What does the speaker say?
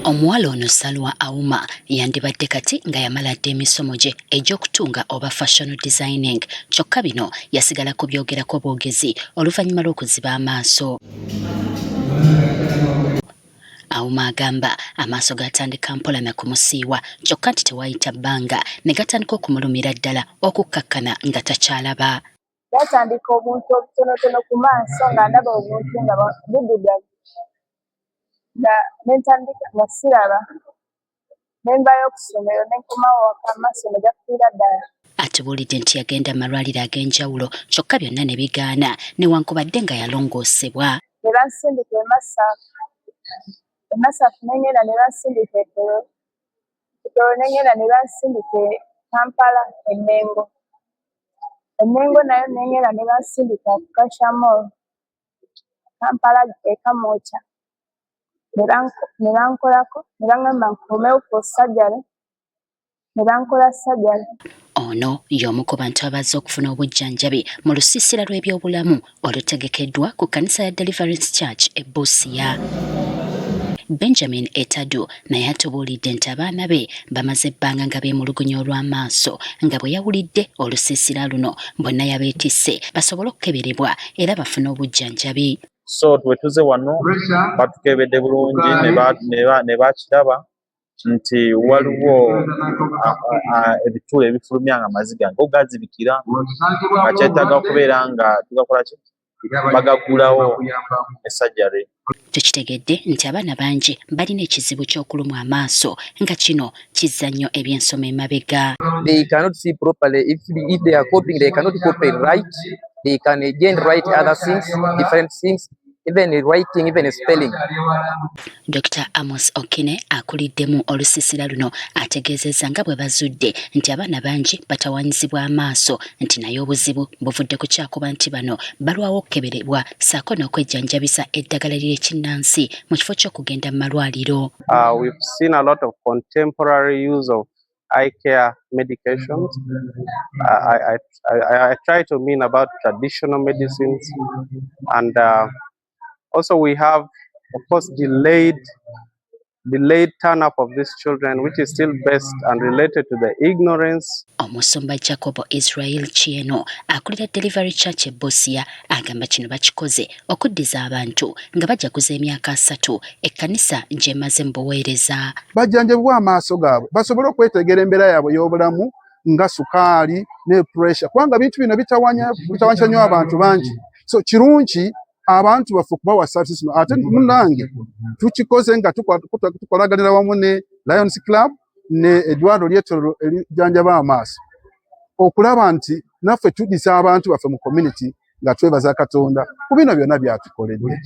Omuwala ono Salwa Auma yandibadde kati nga yamaladde emisomo gye egy'okutunga oba fashion designing, kyokka bino yasigala ku byogerako bwogezi oluvannyuma lw'okuziba amaaso. Auma agamba amaaso gatandika mpola na kumusiiwa, kyokka nti tewayita bbanga ne gatandika okumulumira ddala okukkakkana nga takyalaba. Gatandika obuntu obutonotono ku maaso nga ndaba obuntu nga buddugavu. Nentandika nga siraba, nenvayo ku ssomero ne nkomawo waka amaaso ne gafiira ddala. Atubuulidde nti yagenda mu malwaliro ag'enjawulo kyokka byonna ne bigaana newankubadde nga yalongoosebwa. Ne bansindika e Masaafu nengenda ne bansindika e Tororo nengenda ne bansindika e Kampala e Mengo. E Mengo nayo nengenda ne bansindika ku Kashamoro, Kampala e Kamwokya. Ne bankolako ne baŋŋamba nkomewo ku sajjale, ne bankola sajjale. Ono y'omu ku bantu abazze okufuna obujjanjabi mu lusiisira lw'ebyobulamu olutegekeddwa ku kkanisa ya Deliverance Church e Busia. Benjamin Etadu naye atubuulidde nti abaana be bamaze ebbanga nga beemulugunya olw'amaaso nga bwe yawulidde olusiisira luno bonna yabeetisse basobole okukeberebwa era bafune obujjanjabi. So twetuze wano batukebedde bulungi ne bakiraba nti waliwo ebitula ebifulumya nga amaziga ng'ogazibikira nga kyetaaga okubeera nga tugakola ki bagagulawo essajjale. Tukitegedde nti abaana bangi balina ekizibu ky'okulumwa amaaso nga kino kizza nnyo ebyensoma emabega. They cannot see properly. If they are copying, they cannot copy right. They can again write other things, different things, even writing, even spelling. Dr. Amos Okine akuliddemu olusiisira luno ategeezezza nga bwe bazudde nti abaana bangi batawanyizibwa amaaso nti naye obuzibu buvudde ku kyakuba nti bano balwawo okukeberebwa ssaako n'okwejjanjabisa eddagala ly'ekinnansi mu kifo ky'okugenda mu malwaliro. We've seen a lot of contemporary use of eye care medications. I try to mean about traditional medicines, and also we have, of course, delayed turn up of these children, which is still based and related to the ignorance. Omusumba Jacobo Israel Chieno akulira Delivery Church e Busia agamba kino bakikoze okuddiza abantu nga bajaguza emyaka 3 ekkanisa gye emaze mu buweereza. Bajjanjabibwa amaaso gaabwe basobole okwetegeera embeera yaabwe y'obulamu nga sukaali ne pressure, kubanga bintu bino bitawanyisa nnyo abantu bangi. So kirungi abantu bafe okubawa services no. Ate munnange tukikoze nga tukolaganira wamu ne Lions Club ne Edward Lyetoro erijjanjaba amaaso okulaba nti naffe tudisa abantu baffe mu community nga twebaza Katonda ku bino byonna byatukoledde.